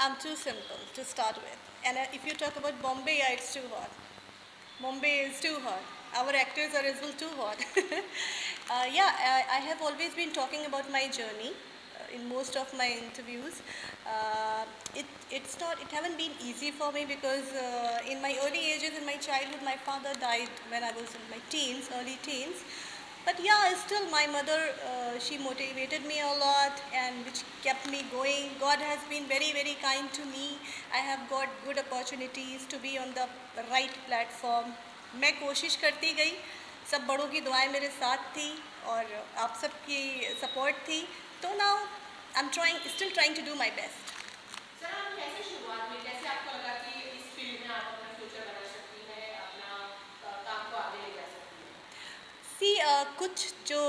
I'm too simple to start with. And if you talk about Bombay, yeah, it's too hot. Bombay is too hot. Our actors are as well too hot. Yeah, I have always been talking about my journey in most of my interviews. It haven't been easy for me because in my early ages, in my childhood, my father died when I was in my teens, early teens. But yeah, still my mother, she motivated me a lot and which kept me going. God has been very, very kind to me. I have got good opportunities to be on the right platform. मैं कोशिश करती गई, सब बड़ों की दुआएं मेरे साथ थी और आप सबकी सपोर्ट थी, तो now I'm still trying to do my best. Sir आप कैसे शुरुआत में कैसे आपको लगा कि इस फील्ड में आप अपना फ्यूचर बना सकती है अपना काम को आगे ले जा सकती है सी कुछ जो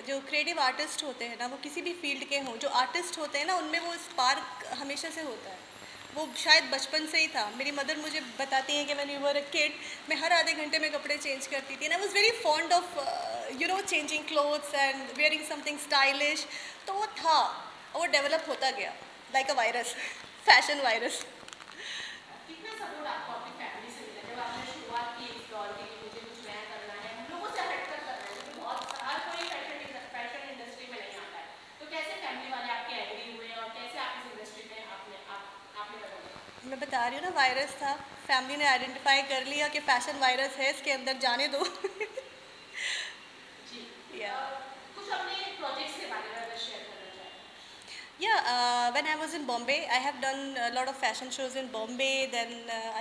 जो क्रिएटिव आर्टिस्ट होते हैं ना, वो किसी भी फील्ड के हों, जो आर्टिस्ट होते हैं ना, उनमें वो स्पार्क हमेशा से होता है। वो शायद बचपन से ही था। मेरी मदर मुझे बताती हैं कि when you were a kid, मैं हर आधे घंटे में कपड़े चेंज करती थी, and I was very fond of changing clothes and wearing something stylish. तो वो था, और वो डेवलप होता गया like a virus, fashion virus. कितना सपोर्ट आपको अपनी फैमिली से मिला जब आपने शुरुआत की इस दौर की कि मुझे कुछ नया करना है हम लोगों से हटकर करना है क्योंकि बहुत हर कोई फैशन इंडस्ट्री में नहीं आता है तो कैसे फैमिली वाले आपके एग्री हुए और कैसे आप इस इंडस्ट्री में आपने बदला मैं बता रही हूँ ना, वायरस था। फैमिली ने आइडेंटिफाई कर लिया कि फैशन वायरस है, इसके अंदर जाने दो। जी या कुछ अपने प्रोजेक्ट्स के बारे में अगर शेयर करना चाहें Yeah, when I was in Bombay, I have done a lot of fashion shows in Bombay. Then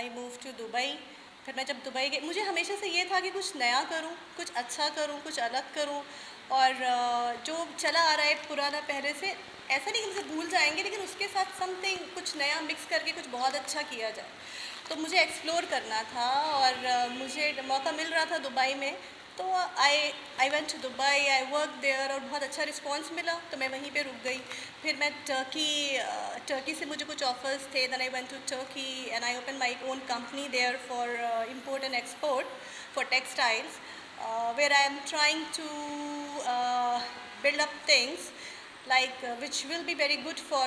I moved to Dubai. फिर मैं जब दुबई गई, मुझे हमेशा से ये था कि कुछ नया करूं, कुछ अच्छा करूं, कुछ अलग करूं। और जो चला आ रहा है पुराना पहले से, ऐसा नहीं कि मुझे भूल जाएंगे, लेकिन उसके साथ समथिंग कुछ नया मिक्स करके कुछ बहुत अच्छा किया जाए। तो मुझे एक्सप्लोर करना था और मुझे मौका मिल रहा था दुबई में। तो I went to Dubai, I work there, और बहुत अच्छा रिस्पांस मिला, तो मैं वहीं पे रुक गई। फिर मैं टर्की से मुझे कुछ ऑफर्स थे। Then I went to Turkey and I open my own company there for import and export for textiles, where I am trying to build up things like which will be very good for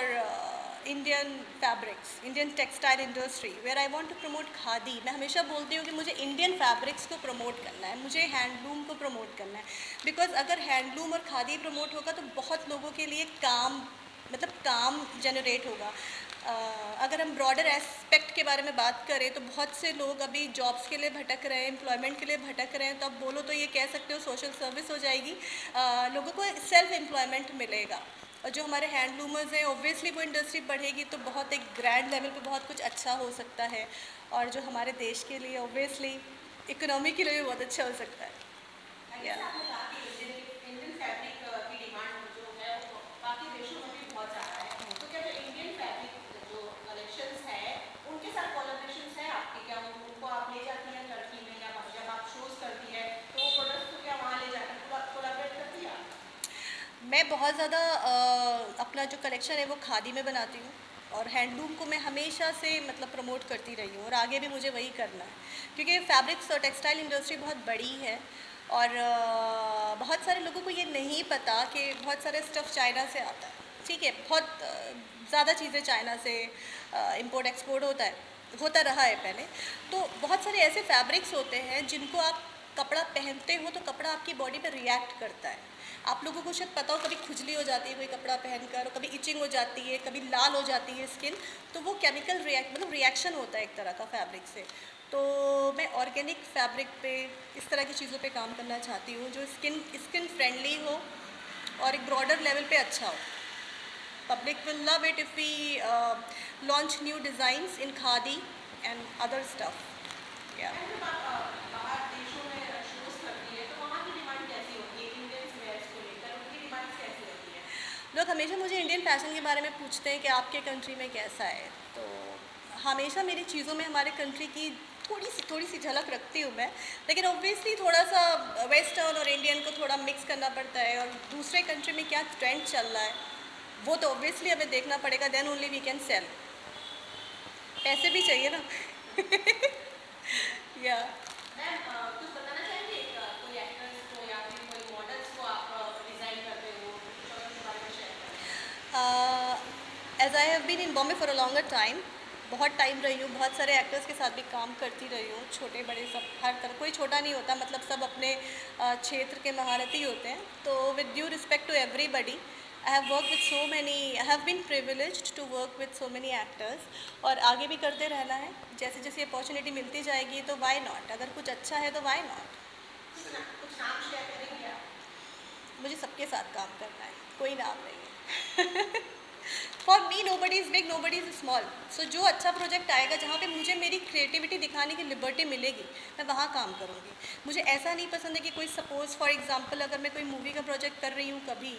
Indian fabrics, Indian textile industry, where I want to promote khadi. मैं हमेशा बोलती हूँ कि मुझे Indian fabrics को promote करना है, मुझे हैंडलूम को प्रमोट करना है। बिकॉज अगर हैंडलूम और खादी प्रमोट होगा तो बहुत लोगों के लिए काम, मतलब काम जनरेट होगा। अगर हम ब्रॉडर एस्पेक्ट के बारे में बात करें तो बहुत से लोग अभी जॉब्स के लिए भटक रहे हैं, एम्प्लॉयमेंट के लिए भटक रहे हैं। तो अब बोलो तो ये कह सकते हो सोशल सर्विस हो जाएगी, लोगों को सेल्फ एम्प्लॉयमेंट मिलेगा। और जो हमारे हैंडलूमर्स हैं, ऑब्वियसली वो इंडस्ट्री बढ़ेगी तो बहुत एक ग्रैंड लेवल पे बहुत कुछ अच्छा हो सकता है। और जो हमारे देश के लिए ऑब्वियसली इकोनॉमी के लिए भी बहुत अच्छा हो सकता है। जैसे आपने कहा कि इंडियन फैब्रिक की डिमांड जो है वो बाकी देशों में भी बहुत ज़्यादा है तो क्या जो इंडियन फैब्रिक जो कलेक्शंस है उनके साथ कोलैबोरेशंस है आपके क्या उनको आप ले जाती हैं टर्की में या जब आप शोज करती है तो वो प्रोडक्ट्स को क्या वहाँ ले जाकर कोलैबोरेट करती है मैं बहुत ज़्यादा अपना जो कलेक्शन है वो खादी में बनाती हूँ, और हैंडलूम को मैं हमेशा से मतलब प्रमोट करती रही हूँ, और आगे भी मुझे वही करना है। क्योंकि फैब्रिक्स और टेक्सटाइल इंडस्ट्री बहुत बड़ी है, और बहुत सारे लोगों को ये नहीं पता कि बहुत सारे स्टफ़ चाइना से आता है। ठीक है, बहुत ज़्यादा चीज़ें चाइना से इंपोर्ट एक्सपोर्ट होता रहा है पहले। तो बहुत सारे ऐसे फैब्रिक्स होते हैं जिनको आप कपड़ा पहनते हो तो कपड़ा आपकी बॉडी पे रिएक्ट करता है। आप लोगों को शायद पता हो, कभी खुजली हो जाती है कोई कपड़ा पहनकर, और कभी इचिंग हो जाती है, कभी लाल हो जाती है स्किन। तो वो केमिकल मतलब रिएक्शन होता है एक तरह का फैब्रिक से। तो मैं ऑर्गेनिक फैब्रिक पे, इस तरह की चीज़ों पे काम करना चाहती हूँ जो स्किन फ्रेंडली हो और एक ब्रॉडर लेवल पे अच्छा हो। Public will love it if we launch new designs in khadi and other stuff. Yeah. जब आप बाहर देशों में शोज करती है तो वहाँ की डिमांड कैसी होती है इंडियन वेयर्स को लेकर उनकी डिमांड कैसी होती है लोग हमेशा मुझे इंडियन फैशन के बारे में पूछते हैं कि आपके कंट्री में कैसा है। तो हमेशा मेरी चीज़ों में हमारे कंट्री की थोड़ी सी झलक रखती हूँ मैं, लेकिन ऑब्वियसली थोड़ा सा वेस्टर्न और इंडियन को थोड़ा मिक्स करना पड़ता है। और दूसरे कंट्री में क्या ट्रेंड चल रहा है वो तो ऑब्वियसली हमें देखना पड़ेगा, then only we can sell. पैसे भी चाहिए ना। या मैम कुछ बताना चाहेंगे कोई एक्टर्स को या फिर कोई मॉडल्स को आप डिज़ाइन करते हो कुछ और उसके बारे में शेयर करें as I have been in Bombay for a longer time, बहुत टाइम रही हूँ, बहुत सारे एक्टर्स के साथ भी काम करती रही हूँ, छोटे बड़े सब हर तरह, कोई छोटा नहीं होता, मतलब सब अपने क्षेत्र के महारथी होते हैं. तो with due respect to everybody, I have work with so many, I have been privileged to work with so many actors, और आगे भी करते रहना है. जैसे जैसे अपॉर्चुनिटी मिलती जाएगी तो वाई नॉट, अगर कुछ अच्छा है तो वाई नॉट. कुछ नाम शेयर करेंगे आप? मुझे सबके साथ काम करना है, कोई नाम नहीं है. For me nobody is big, nobody is small. So जो अच्छा प्रोजेक्ट आएगा, जहाँ पे मुझे मेरी क्रिएटिविटी दिखाने की लिबर्टी मिलेगी, मैं वहाँ काम करूँगी. मुझे ऐसा नहीं पसंद है कि कोई सपोज़ फॉर एग्जांपल अगर मैं कोई मूवी का प्रोजेक्ट कर रही हूँ कभी,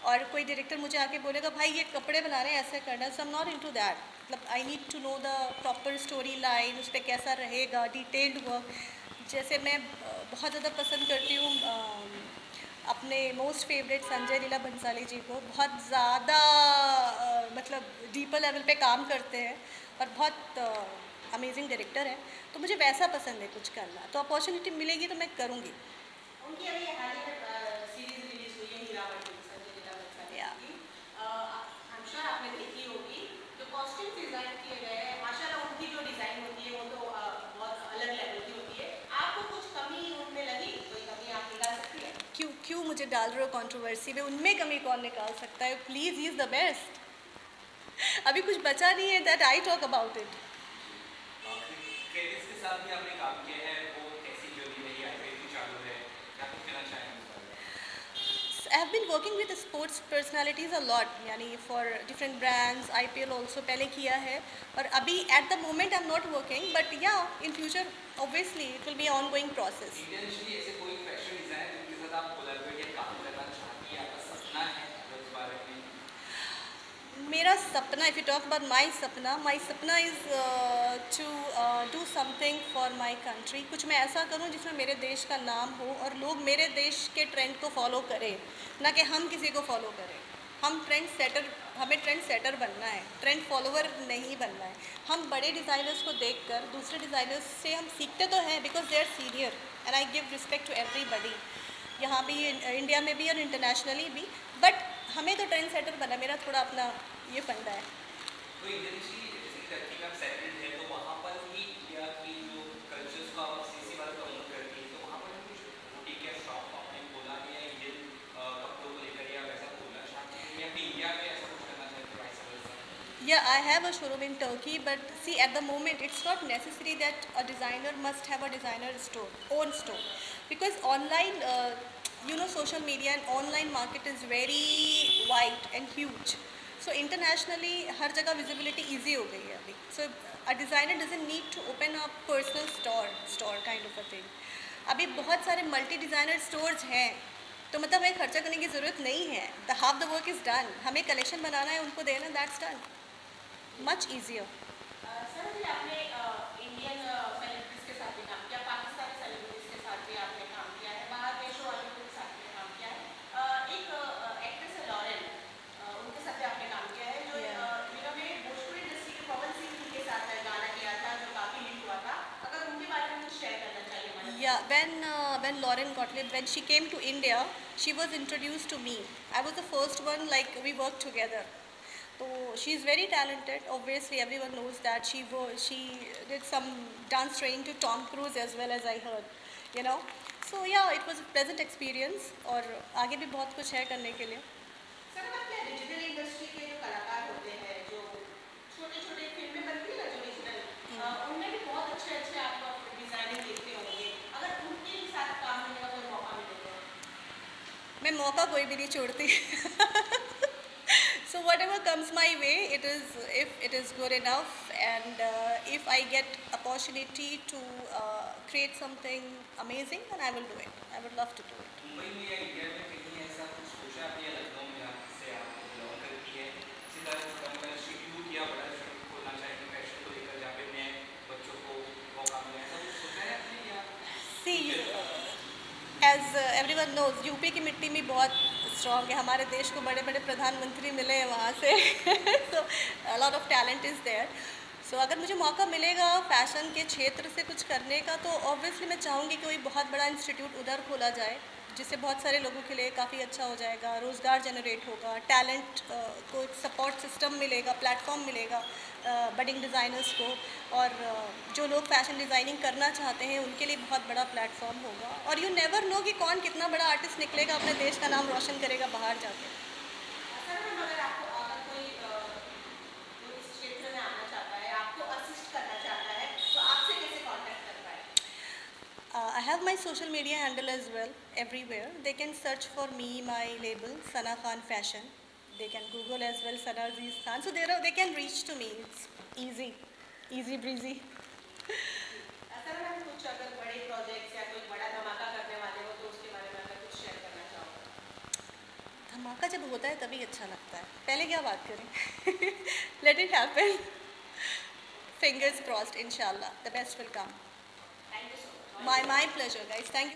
और कोई डायरेक्टर मुझे आके बोलेगा भाई ये कपड़े बना रहे हैं, ऐसे करना है, so I am not into that. मतलब I need to know the proper story line, उस पर कैसा रहेगा, डिटेल्ड वर्क. जैसे मैं बहुत ज़्यादा पसंद करती हूँ अपने मोस्ट फेवरेट संजय लीला भंसाली जी को, बहुत ज़्यादा मतलब डीपर लेवल पे काम करते हैं और बहुत अमेजिंग डायरेक्टर हैं. तो मुझे वैसा पसंद है कुछ करना, तो अपॉर्चुनिटी मिलेगी तो मैं करूँगी. उनकी अभी हाल ही में सीरीज रिलीज हुई है हीरावती, संजय लीला भंसाली या की. आई एम श्योर आपने देखी होगी. जो कॉस्ट्यूम्स डिजाइन किए गए हैं, माशाल्लाह उनकी जो डिजाइन होती है वो तो बहुत अलग लेवल की होती है. आपको कुछ कमी उनमें लगी? कोई कमी आप निकाल सकती है? क्यों क्यों मुझे डाल रहे हो कंट्रोवर्सी में? उनमें कमी कौन निकाल सकता है? Please, he is the best. अभी कुछ बचा नहीं है that I talk about it. Credits के साथ भी आपने काम किया है, वो कैसी जर्नी रही, आईपीएल की चालू है, क्या कुछ कहना चाहेंगे उस बारे में? I have been working with sports personalities a lot, यानी for different brands. IPL also पहले किया है, और अभी at the moment I am not working, but yeah in future obviously it will be ongoing process. Intentionally ऐसे कोई fashion designer जिनके साथ आप कोलैबोरेट या काम करना चाहती है, आपका सपना है, अगर उस बारे में? मेरा सपना, if you talk about my सपना is to do something for my country. कुछ मैं ऐसा करूं जिसमें मेरे देश का नाम हो और लोग मेरे देश के ट्रेंड को फॉलो करें, ना कि हम किसी को फॉलो करें. हमें ट्रेंड सेटर बनना है, ट्रेंड फॉलोवर नहीं बनना है. हम बड़े डिज़ाइनर्स को देखकर दूसरे डिज़ाइनर्स से हम सीखते तो हैं, because they are senior and I give respect to everybody, यहाँ भी इंडिया में भी और इंटरनेशनली भी. बट हमें तो ट्रेंड सेटर बना, मेरा थोड़ा अपना ये फंडा है. तो इंटेंशनली जैसे कि टर्की में आप सेटल्ड है, तो वहाँ पर ही इंडिया की जो कल्चर्स को आप सीसी वाला प्रमोट करती है, तो वहाँ पर कुछ बुटीक या शॉप आपने खोला है, या इंडियन कपड़ों को लेकर या वैसा खोलना चाहती है, या फिर इंडिया में ऐसा कुछ करना चाहते हैं, vice versa? Yeah, I have a showroom in Turkey, but see, at the moment, it's not necessary that a designer must have a designer store, own store, because online, social media and online market is very wide and huge. So internationally, हर जगह visibility easy हो गई है अभी. So a designer doesn't need to open a personal store kind of a thing. अभी बहुत सारे multi designer stores हैं, तो मतलब हमें खर्चा करने की ज़रूरत नहीं है. The half the work is done. हमें कलेक्शन बनाना है, उनको देना, that's done. Much easier. Sir ji, आपने इंडियन सेलिब्रिटीज के साथ भी काम किया, पाकिस्तानी सेलिब्रिटीज के साथ भी आपने काम किया है, बाहर देशों वालों के साथ भी काम किया है. एक एक्ट्रेस है लॉरेन, उनके साथ भी आपने काम किया है, जो में भोजपुरी इंडस्ट्री के पवन सिंह जी के साथ गाना किया था जो काफ़ी हिट हुआ था. अगर उनके बारे में कुछ शेयर करना चाहिए हमारे? Yeah, when Lauren Gottlieb, when she came to India, she was introduced to me. I was the first one, like we worked together. So she is very talented. Obviously, everyone knows that she did some dance training to Tom Cruise as well, as I heard, you know. So yeah, it was a pleasant experience. और आगे भी बहुत कुछ है करने के लिए. Sir, अब क्या डिजिटल इंडस्ट्री के जो कलाकार होते हैं, जो छोटे छोटे फिल्में बनती है ना जो डिजिटल, उनमें भी बहुत अच्छे अच्छे आप डिजाइनिंग देखते होंगे. अगर उनके साथ काम करने का कोई मौका मिलेगा? मैं मौका कोई भी नहीं छोड़ती. So whatever comes my way, if it is good enough, and if I get opportunity to create something amazing, then I will do it. I would love to do it. Mumbai में या इंडिया में कहीं ऐसा कुछ सोचा आपने, या लखनऊ में जहाँ से आप बिलोंग करती है, इसी तरह का इंस्टीट्यूट या बड़ा इंस्टीट्यूट खोलना चाहेंगे फैशन को लेकर, जहाँ पे नए बच्चों को मौका मिले, ऐसा कुछ सोचा है आपने? या See, as everyone knows, UP की मिट्टी में बहुत स्ट्रॉन्ग है. हमारे देश को बड़े बड़े प्रधानमंत्री मिले हैं वहाँ से. So a lot of talent is there. So अगर मुझे मौका मिलेगा फैशन के क्षेत्र से कुछ करने का, तो ऑब्वियसली मैं चाहूँगी कि कोई बहुत बड़ा इंस्टीट्यूट उधर खोला जाए, जिससे बहुत सारे लोगों के लिए काफ़ी अच्छा हो जाएगा, रोज़गार जनरेट होगा, टैलेंट को एक सपोर्ट सिस्टम मिलेगा, प्लेटफॉर्म मिलेगा बडिंग डिज़ाइनर्स को, और जो लोग फैशन डिज़ाइनिंग करना चाहते हैं उनके लिए बहुत बड़ा प्लेटफॉर्म होगा। और यू नेवर नो कि कौन कितना बड़ा आर्टिस्ट निकलेगा, अपने देश का नाम रोशन करेगा बाहर जाके। सर मैम, अगर आपको अगर कोई जो इस क्षेत्र में आना चाहता है, आपको असिस्ट करना चाहता है, तो आपसे कैसे कांटेक्ट कर पाए? I have my social media handle as well everywhere. They can search for me, my label, Sana Khan Fashion. They can Google as well, Sana Aziz Khan. So they can reach to me. It's easy breezy. Sir ma'am, कुछ अगर बड़े projects या कोई बड़ा धमाका करने वाले हो तो उसके बारे में अगर कुछ शेयर करना चाहो? धमाका जब होता है तभी अच्छा लगता है, पहले क्या बात करें। Let it happen. Fingers crossed, inshallah. The best will come. Thank you so much. My pleasure, guys. Thank you.